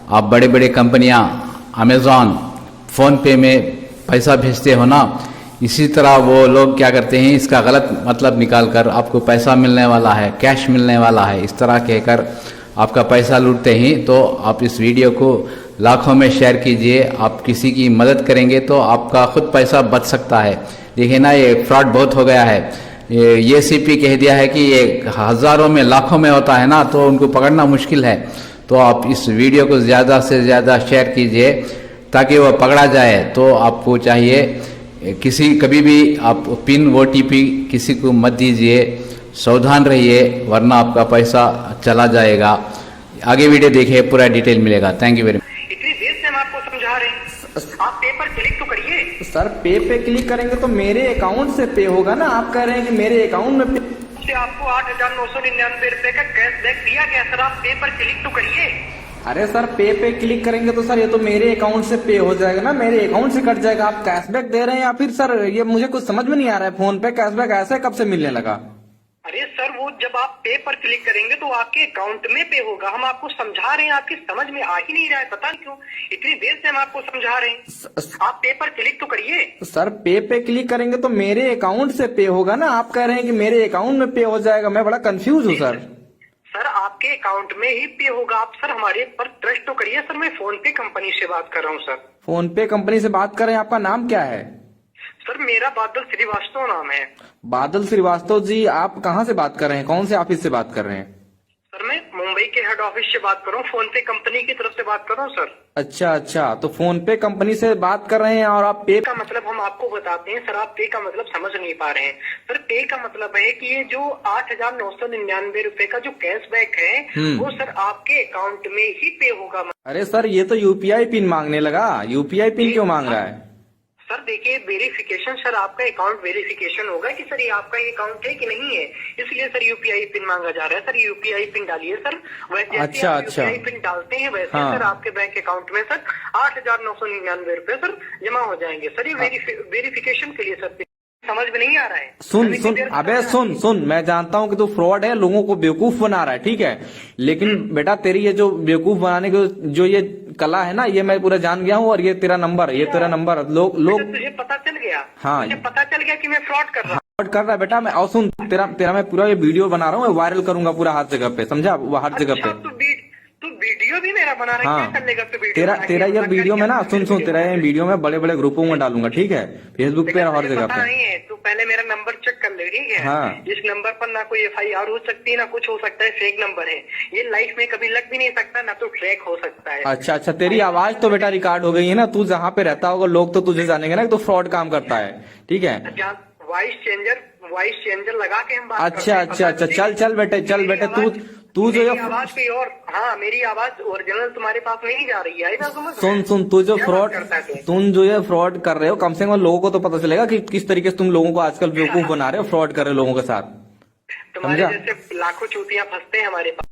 आप बड़े बड़े कंपनियां अमेज़ॉन, फ़ोन पे में पैसा भेजते हो ना, इसी तरह वो लोग क्या करते हैं, इसका गलत मतलब निकाल कर आपको पैसा मिलने वाला है, कैश मिलने वाला है, इस तरह कहकर आपका पैसा लूटते हैं। तो आप इस वीडियो को लाखों में शेयर कीजिए। आप किसी की मदद करेंगे तो आपका खुद पैसा बच सकता है। देखिए ना, ये फ्रॉड बहुत हो गया है। ये सीपी कह दिया है कि ये हज़ारों में लाखों में होता है ना, तो उनको पकड़ना मुश्किल है। तो आप इस वीडियो को ज़्यादा से ज़्यादा शेयर कीजिए ताकि वह पकड़ा जाए। तो आपको चाहिए कभी भी आप पिन OTP किसी को मत दीजिए, सावधान रहिए, वरना आपका पैसा चला जाएगा। आगे वीडियो देखिए, पूरा डिटेल मिलेगा। Thank you very much. इतनी देर से हम आपको समझा रहे हैं, आप पे पर क्लिक तो करिए। सर पे क्लिक करेंगे तो मेरे अकाउंट से पे होगा ना। आप कह रहे हैं कि मेरे अकाउंट में से आपको 8,999 रुपए का कैशबैक दिया गया। सर आप पे पर क्लिक तो करिए। अरे सर पे क्लिक करेंगे तो सर ये तो मेरे अकाउंट से पे हो जाएगा ना, मेरे अकाउंट से कट जाएगा। आप कैशबैक दे रहे हैं या फिर सर ये मुझे कुछ समझ में नहीं आ रहा है। फोन पे कैशबैक ऐसे कब से मिलने लगा? अरे सर, वो जब आप पे पर क्लिक करेंगे तो आपके अकाउंट में पे होगा। हम आपको समझा रहे हैं, आपकी समझ में आ ही नहीं रहा है, पता नहीं क्यों। इतनी देर से हम आपको समझा रहे हैं, आप पे पर क्लिक तो करिए। सर पे क्लिक करेंगे तो मेरे अकाउंट से पे होगा ना। आप कह रहे हैं कि मेरे अकाउंट में पे हो जाएगा। मैं बड़ा कंफ्यूज हूँ सर। सर आपके अकाउंट में ही पे होगा। आप सर हमारे पर ट्रस्ट तो करिए। सर मैं फोन पे कंपनी से बात कर रहा हूँ। सर फोन पे कंपनी से बात कर रहे हैं। आपका नाम क्या है? सर मेरा बादल श्रीवास्तव नाम है। बादल श्रीवास्तव जी, आप कहाँ से बात कर रहे हैं? कौन से ऑफिस से बात कर रहे हैं? सर मैं मुंबई के हेड ऑफिस से बात कर रहा हूँ, फोन पे कंपनी की तरफ से बात कर रहा हूँ सर। अच्छा, तो फोन पे कंपनी से बात कर रहे हैं और आप पे का मतलब हम आपको बताते हैं। सर आप पे का मतलब समझ नहीं पा रहे हैं। सर पे का मतलब है कि ये जो 8,999 रुपए का जो कैशबैक है वो सर आपके अकाउंट में ही पे होगा। अरे सर, ये तो यूपीआई पिन मांगने लगा। यूपीआई पिन क्यों मांग रहा है? सर देखिए, वेरिफिकेशन, सर आपका अकाउंट वेरिफिकेशन होगा कि सर ये आपका ये अकाउंट है कि नहीं है, इसलिए सर यूपीआई पिन मांगा जा रहा है। सर यूपीआई पिन डालिए सर। वैसे अच्छा। यूपीआई पिन डालते हैं वैसे सर आपके बैंक अकाउंट में सर 8,999 रुपए सर जमा हो जाएंगे। सर ये वेरिफिकेशन के लिए सर समझ में नहीं आ रहा है। सुन, मैं जानता हूँ कि तू फ्रॉड है, लोगों को बेवकूफ बना रहा है, ठीक है। लेकिन बेटा तेरी ये जो बेवकूफ बनाने की जो ये कला है ना, ये मैं पूरा जान गया हूँ। और ये तेरा नंबर लोग तुझे पता चल गया? हाँ, मुझे पता चल गया कि मैं फ्रॉड कर रहा हूँ। फ्रॉड कर रहा है बेटा। मैं और सुन, तेरा मैं पूरा ये वीडियो बना रहा हूँ, वायरल करूंगा पूरा हर जगह पे, समझा? वो हर जगह पे। तू वीडियो भी मेरा बना रहा है? हाँ, क्या करने का तू वीडियो? तेरा ये वीडियो में ना, सुन, तेरा ये वीडियो में बड़े बड़े ग्रुपों में डालूंगा, ठीक है? फेसबुक पे और हर जगह पे। नहीं है, तू पहले मेरा नंबर चेक कर ले, ठीक है? हाँ। इस नंबर पर ना कोई FIR हो सकती है, ना कुछ हो सकता है। फेक नंबर है ये, लाइफ में कभी लग भी नहीं सकता, ना तो ट्रैक हो सकता है। अच्छा, तेरी आवाज तो बेटा रिकॉर्ड हो गई है ना। तू जहाँ पे रहता होगा लोग तो तुझे जानेंगे ना कि तू फ्रॉड काम करता है, ठीक है? वॉइस चेंजर लगा के हम बात अच्छा, चल बेटे तू जो आवाज कोई और। हाँ, मेरी आवाज ओरिजिनल तुम्हारे पास नहीं जा रही है ना। सुन, तुम जो ये फ्रॉड कर रहे हो, कम से कम लोगों को तो पता चलेगा कि किस तरीके से तुम लोगों को आजकल बेवकूफ बना रहे हो, फ्रॉड कर रहे हो लोगों के साथ। तुम्हारे जैसे लाखों चूतियां फंसते हैं हमारे पास।